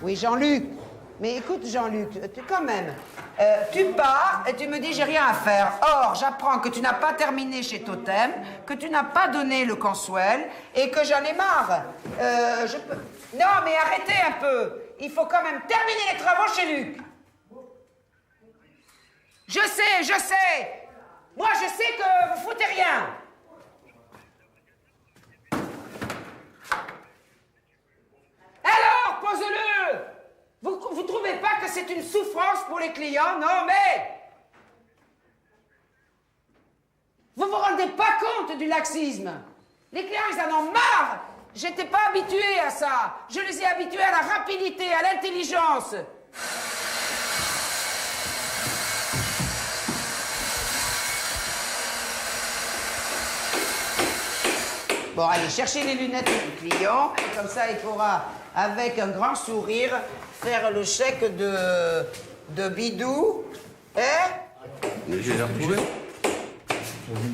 Oui, Jean-Luc. Mais écoute, Jean-Luc, quand même, tu pars et tu me dis j'ai rien à faire. Or, j'apprends que tu n'as pas terminé chez Totem, que tu n'as pas donné le consuel et que j'en ai marre. Non, mais arrêtez un peu. Il faut quand même terminer les travaux chez Luc. Je sais. Moi, je sais que vous foutez rien. Alors, pose-le. Vous trouvez pas que c'est une souffrance pour les clients? Non, mais... Vous vous rendez pas compte du laxisme? Les clients, ils en ont marre. J'étais pas habitué à ça. Je les ai habitués à la rapidité, à l'intelligence. Bon, allez, cherchez les lunettes du client. Et comme ça, il pourra, avec un grand sourire, faire le chèque de Bidou. Hein? Mais je les ai retrouvés.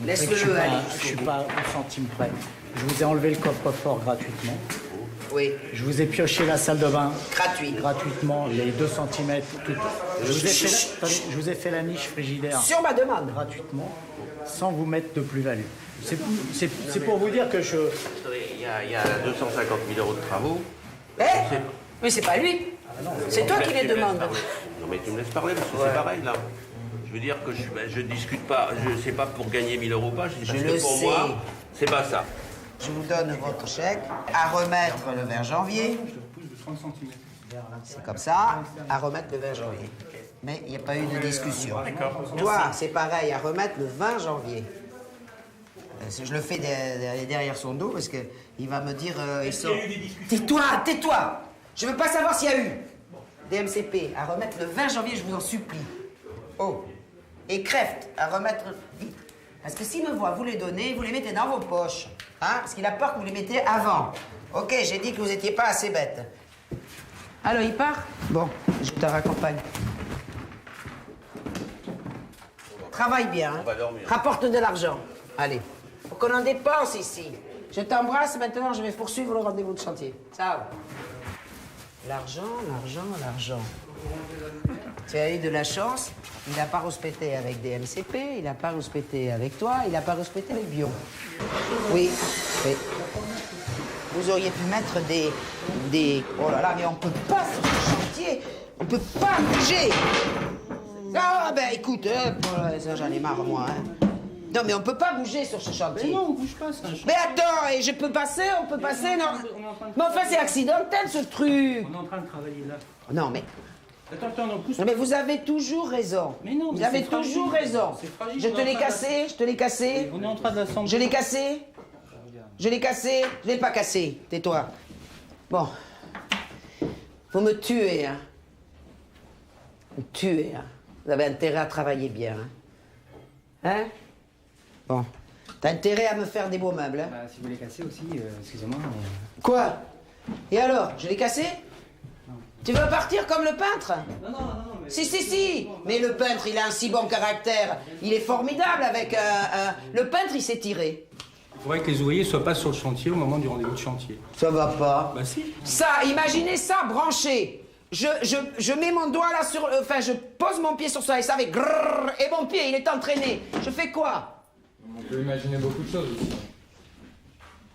Laisse-le aller. Je suis pas au centime près. Je vous ai enlevé le coffre-fort gratuitement. Oui. Je vous ai pioché la salle de bain Gratuit. gratuitement, les 2 cm. Je vous ai fait la niche frigidaire Sur ma demande. gratuitement, sans vous mettre de plus-value. C'est pour vous dire que je... Attendez, il y a 250 000 € de travaux. Eh? Mais c'est pas lui. C'est toi qui les demandes. Non mais tu me laisses parler parce que c'est pareil là. Je veux dire que je discute pas, c'est pas pour gagner 1000 € pas, parce le que pour sais. moi, c'est pas ça. Je vous donne votre chèque à remettre le 20 janvier. C'est comme ça, à remettre le 20 janvier. Mais il n'y a pas eu de discussion. Toi, c'est pareil, à remettre le 20 janvier. Je le fais derrière son dos parce qu'il va me dire... Tais-toi. Je veux pas savoir s'il y a eu des MCP. À remettre le 20 janvier, je vous en supplie. Oh. Et Creft, à remettre vite. Parce que s'il me voit vous les donner, vous les mettez dans vos poches. Hein? Parce qu'il a peur que vous les mettez avant. Ok, j'ai dit que vous n'étiez pas assez bête. Alors, il part? Bon, je te raccompagne. Travaille bien. On va dormir. Rapporte de l'argent. Allez. Faut qu'on en dépense ici. Je t'embrasse, maintenant je vais poursuivre le rendez-vous de chantier. Ciao. L'argent. Tu as eu de la chance. Il n'a pas respecté avec des MCP, il n'a pas respecté avec toi, il n'a pas respecté avec Bion. Oui. Vous auriez pu mettre des... Oh là là, mais on peut pas sur ce chantier. On peut pas bouger. Ah ben écoute, ça j'en ai marre moi. Hein. Non mais on peut pas bouger sur ce chantier. Mais non, on bouge pas, ça. Mais attends, et je peux passer, on peut passer, non? Mais enfin c'est accidentel ce truc. On est en train de travailler là. Non mais... Attends, non, pousse. Non, mais vous avez toujours raison. Mais non, mais vous avez c'est fragile. toujours raison. C'est fragile, Je on te est en l'ai train de cassé, je te l'ai cassé. On est en train de l'assembler. Je l'ai cassé. Je l'ai cassé. Je l'ai pas cassé. Tais-toi. Bon. Vous me tuez, hein. Vous me tuez, hein. Vous avez intérêt à travailler bien, hein. Hein? Bon. T'as intérêt à me faire des beaux meubles, hein. Bah, si vous les cassez aussi, excusez-moi, mais... Quoi? Et alors? Je l'ai cassé? Tu veux partir comme le peintre? Non, mais... Si. Mais le peintre, il a un si bon caractère. Il est formidable avec Le peintre, il s'est tiré. Il faudrait que les ouvriers soient pas sur le chantier au moment du rendez-vous de chantier. Ça va pas. Bah si. Ça, imaginez ça, branché. Je mets mon doigt là sur... Enfin, je pose mon pied sur ça et ça fait grrrr, et mon pied, il est entraîné. Je fais quoi? On peut imaginer beaucoup de choses aussi.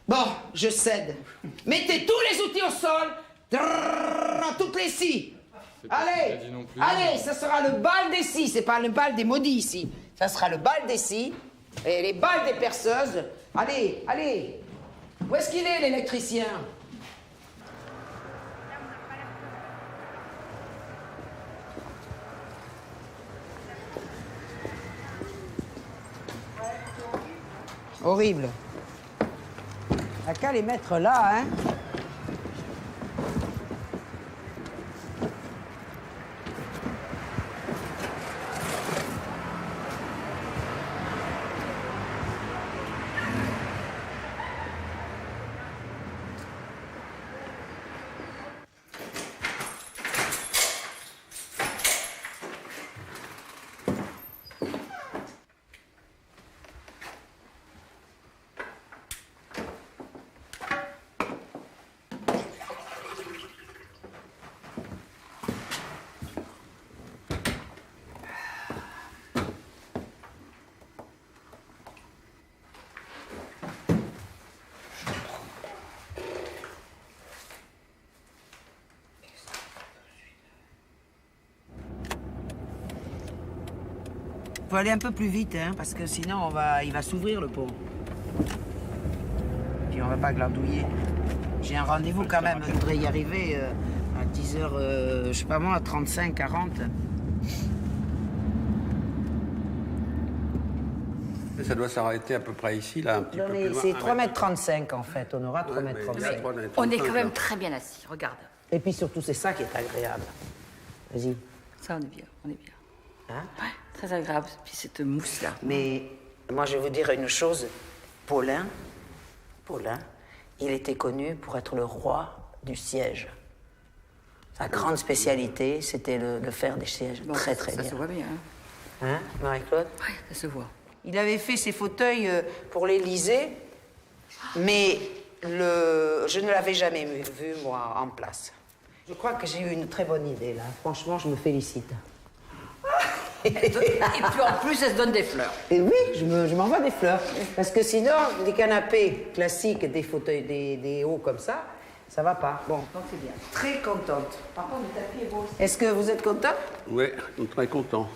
Bon, je cède. Mettez tous les outils au sol. Drrrr, toutes les scies. C'est pas ce qu'il a dit non plus. Allez, ça sera le bal des scies. C'est pas le bal des maudits ici. Ça sera le bal des scies. Et les balles des perceuses. Allez. Où est-ce qu'il est, l'électricien? Horrible. T'as qu'à les mettre là, hein. Faut aller un peu plus vite, hein, parce que sinon il va s'ouvrir le pont. Puis on va pas glandouiller. J'ai un rendez-vous quand même, je voudrais y arriver à 10h, je sais pas moi, à 35, 40. Ça doit s'arrêter à peu près ici, là, un petit peu plus loin. C'est 3,35 m en fait, on aura 3,35 m. On est quand même très bien assis, regarde. Et puis surtout, c'est ça qui est agréable. Vas-y. Ça, on est bien, on est bien. Hein? Ouais, très agréable, puis cette mousse-là. Mais moi, je vais vous dire une chose. Paulin, il était connu pour être le roi du siège. Sa grande spécialité, c'était de faire des sièges très bien. Ça se voit bien. Hein, Marie-Claude? Oui, ça se voit. Il avait fait ses fauteuils pour l'Élysée, mais je ne l'avais jamais vu, moi, en place. Je crois que j'ai eu une très bonne idée, là. Franchement, je me félicite. Et puis en plus, elle se donne des fleurs. Et oui, je m'envoie des fleurs. Parce que sinon, des canapés classiques, des fauteuils, des hauts comme ça va pas. Bon, donc c'est bien. Très contente. Par contre, le tapis est beau aussi. Est-ce que vous êtes content? Oui, on est très content.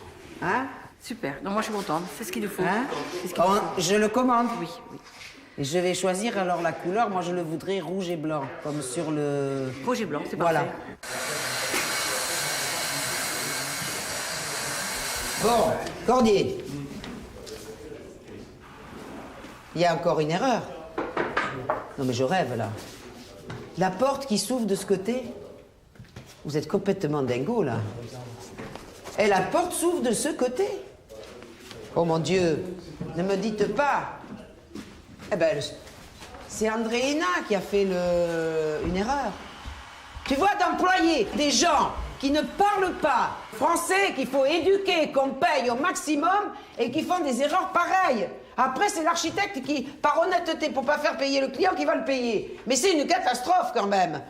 Hein? Super. Non, moi, je suis contente. C'est ce qu'il nous faut. Hein? C'est ce qu'il nous faut. Je le commande? Oui, oui. Et je vais choisir alors la couleur. Moi, je le voudrais rouge et blanc, comme sur le... Rouge et blanc, c'est voilà. parfait. Bon, Cordier. Il y a encore une erreur. Non, mais je rêve, là. La porte qui s'ouvre de ce côté. Vous êtes complètement dingo, là. Et la porte s'ouvre de ce côté. Oh, mon Dieu. Ne me dites pas. Eh ben, c'est Andréina qui a fait une erreur. Tu vois, d'employer des gens qui ne parlent pas français, qu'il faut éduquer, qu'on paye au maximum et qui font des erreurs pareilles. Après, c'est l'architecte qui, par honnêteté, pour pas faire payer le client, qui va le payer. Mais c'est une catastrophe quand même.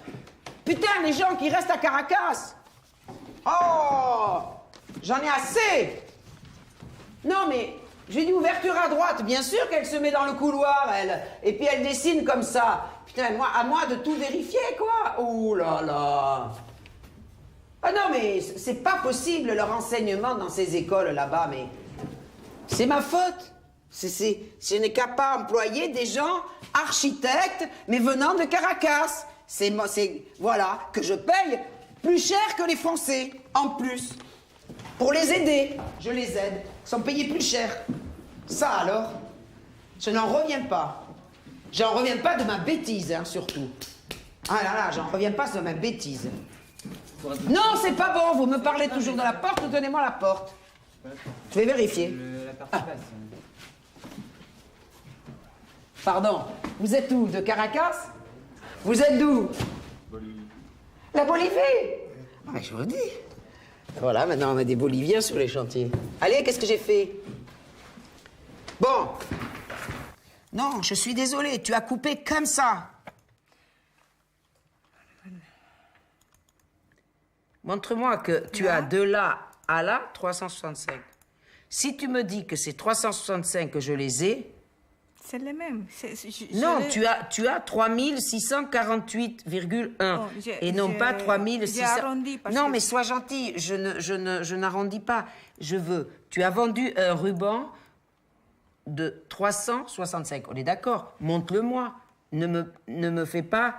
Putain, les gens qui restent à Caracas. Oh, j'en ai assez. Non, mais j'ai dit ouverture à droite. Bien sûr qu'elle se met dans le couloir, elle. Et puis elle dessine comme ça. Putain, à moi de tout vérifier, quoi. Oh là là. Ah non, mais c'est pas possible, leur enseignement dans ces écoles là-bas, mais... C'est ma faute. Je n'ai qu'à pas employer des gens architectes, mais venant de Caracas. Voilà, que je paye plus cher que les Français, en plus. Pour les aider, je les aide. Ils sont payés plus cher. Ça alors, je n'en reviens pas. J'en reviens pas de ma bêtise, hein, surtout. Ah là là, j'en reviens pas de ma bêtise. Non, c'est pas bon, vous me parlez toujours de la porte, donnez-moi la porte. Je vais vérifier. Pardon, vous êtes où? De Caracas? Vous êtes d'où? Bolivie. La Bolivie? Ah, je vous dis. Voilà, maintenant on a des Boliviens sur les chantiers. Allez, qu'est-ce que j'ai fait? Bon. Non, je suis désolée, tu as coupé comme ça. Montre-moi que tu as de là à là 365. Si tu me dis que c'est 365 que je les ai... C'est les mêmes. Non, tu as 3648,1 et non pas 3600. J'ai arrondi parce non, que... mais sois gentil, je n'arrondis pas. Je veux. Tu as vendu un ruban de 365. On est d'accord? Montre-le-moi. Ne me fais pas...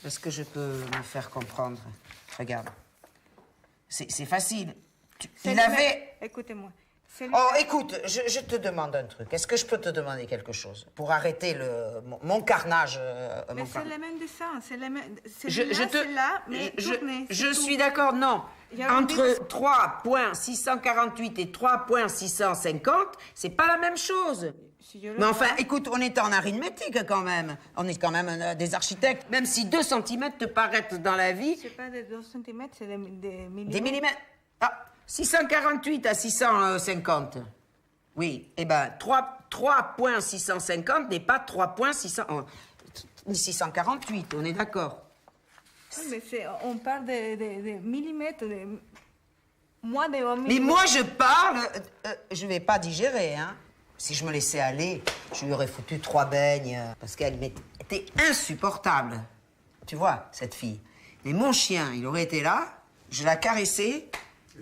Est-ce que je peux me faire comprendre? Regarde. C'est facile. Il avait... Écoutez-moi. Oh, écoute, je te demande un truc. Est-ce que je peux te demander quelque chose pour arrêter mon carnage? Mais c'est les mêmes dessins. C'est les mêmes... C'est là, mais tourné. Je suis d'accord, non. Entre 3.648 et 3.650, c'est pas la même chose. Mais enfin, écoute, on est en arithmétique quand même. On est quand même des architectes. Même si 2 cm te paraissent dans la vie... C'est pas des 2 cm, c'est des millimètres. Des millimètres. Ah, 648 à 650. Oui, eh ben 3.650 n'est pas 3.648, on est d'accord. Oui, mais on parle de millimètres, moins de 1 millimètre. Mais moi, je parle... je vais pas digérer, hein. Si je me laissais aller, je lui aurais foutu 3 beignes, parce qu'elle était insupportable. Tu vois, cette fille. Mais mon chien, il aurait été là, je la caressais...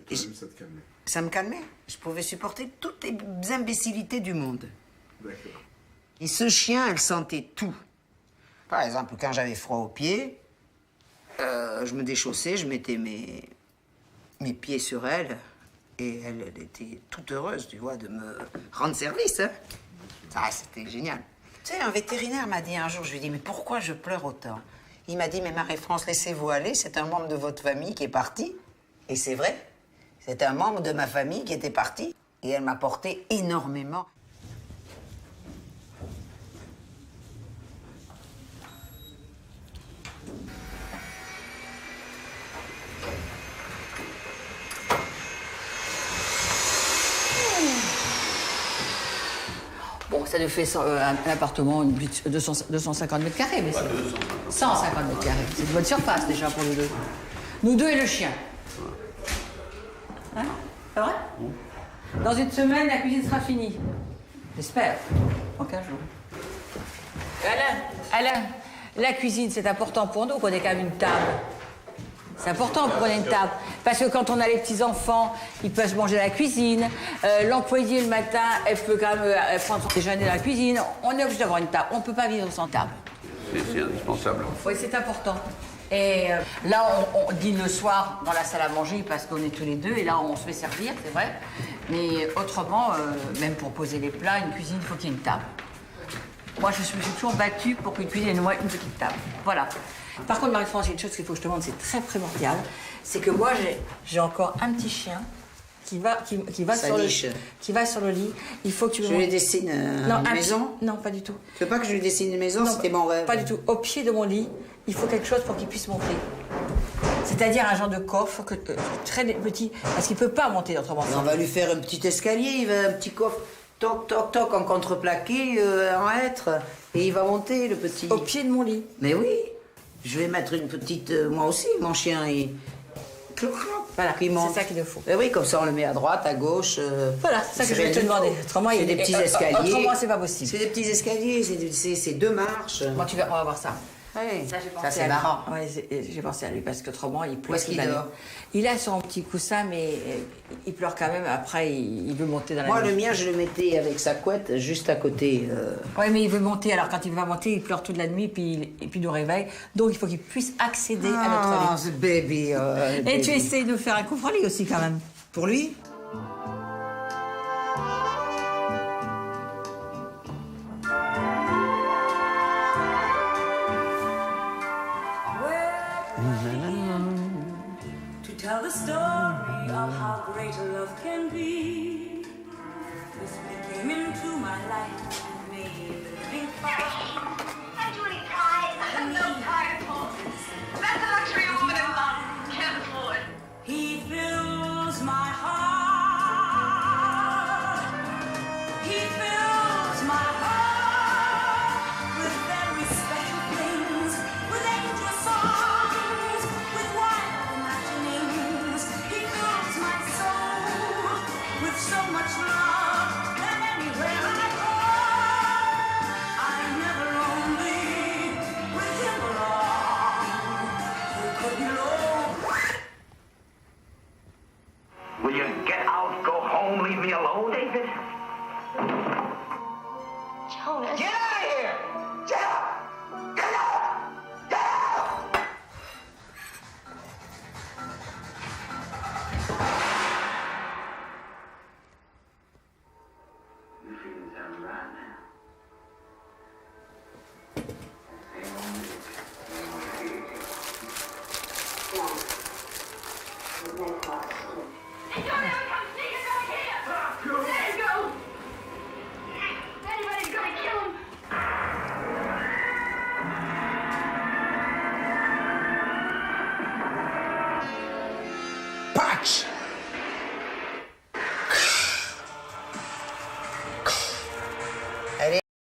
Et toi-même, ça te calmait. Ça me calmait. Je pouvais supporter toutes les imbécilités du monde. D'accord. Et ce chien, elle sentait tout. Par exemple, quand j'avais froid aux pieds, je me déchaussais, je mettais mes pieds sur elle, et elle était toute heureuse, tu vois, de me rendre service. Hein. Ah, c'était génial. Tu sais, un vétérinaire m'a dit un jour, je lui ai dit, mais pourquoi je pleure autant? Il m'a dit, mais Marie-France, laissez-vous aller, c'est un membre de votre famille qui est parti. Et c'est vrai, c'est un membre de ma famille qui était parti. Et elle m'a porté énormément. Bon, ça nous fait un appartement, 250 mètres carrés, mais c'est 150 mètres carrés. C'est une bonne surface déjà pour nous deux. Nous deux et le chien. Hein? C'est vrai? Dans une semaine, la cuisine sera finie. J'espère. En 15 jours. Alain, la cuisine, c'est important pour nous qu'on ait quand même une table. C'est important qu'on ait une table. Parce que quand on a les petits-enfants, ils peuvent manger à la cuisine. L'employé, le matin, elle peut quand même prendre son déjeuner dans la cuisine. On est obligé d'avoir une table. On ne peut pas vivre sans table. C'est indispensable. Oui, c'est important. Et là, on dîne le soir dans la salle à manger parce qu'on est tous les deux. Et là, on se fait servir, c'est vrai. Mais autrement, même pour poser les plats, une cuisine, il faut qu'il y ait une table. Moi, je me suis toujours battue pour qu'une cuisine ait une petite table. Voilà. Par contre, Marie-France, il y a une chose qu'il faut que je te demande, c'est très primordial. C'est que moi, j'ai encore un petit chien qui va sur le lit. Il faut que tu Je lui dessine une maison? Non, pas du tout. Tu veux pas que je lui dessine une maison? C'était mon rêve. Pas du tout. Au pied de mon lit, il faut quelque chose pour qu'il puisse monter. C'est-à-dire un genre de coffre très petit, parce qu'il peut pas monter autrement. On va lui faire un petit escalier, il va un petit coffre, toc, toc, toc, en contreplaqué, en hêtre, et il va monter, le petit. Au pied de mon lit. Mais oui, je vais mettre une petite... moi aussi, mon chien, il... Voilà, il monte. c'est ça qu'il nous faut. Mais oui, comme ça, on le met à droite, à gauche. Voilà, c'est ça que je vais te demander. Autrement, c'est des petits escaliers. Autrement, c'est pas possible. C'est des petits escaliers, c'est 2 marches. Bon, on va voir ça. Ouais. Ça, Ça, c'est marrant. Ouais, j'ai pensé à lui parce qu'autrement, il pleure. Où est-ce qu'il dort? Il a son petit coussin, mais il pleure quand même. Après, il veut monter dans la nuit. Moi, le mien, je le mettais avec sa couette juste à côté. Oui, mais il veut monter. Alors, quand il va monter, il pleure toute la nuit, puis il nous réveille. Donc, il faut qu'il puisse accéder à notre lit. Oh, ce baby. Et tu essayes de faire un couvre-lit aussi, quand même. Pour lui? Tell the story of how great love can be. This man came into my life and made a living fire. I'm doing tired. I'm so tired, Paul. That's a luxury a woman in love can't afford. He fills my heart. He fills my heart with very special things, with angel songs, with wild imaginings. He fills my soul with so much love that anywhere I go, I'm never lonely with him along. Who could be low? Will you get out, go home, leave me alone, David? Jonas. Get out of here! Get out! Get out! Get out! You feeling sound right now? Don't ever come sneaking back here! Let him go! Anybody's gonna kill him! Patch!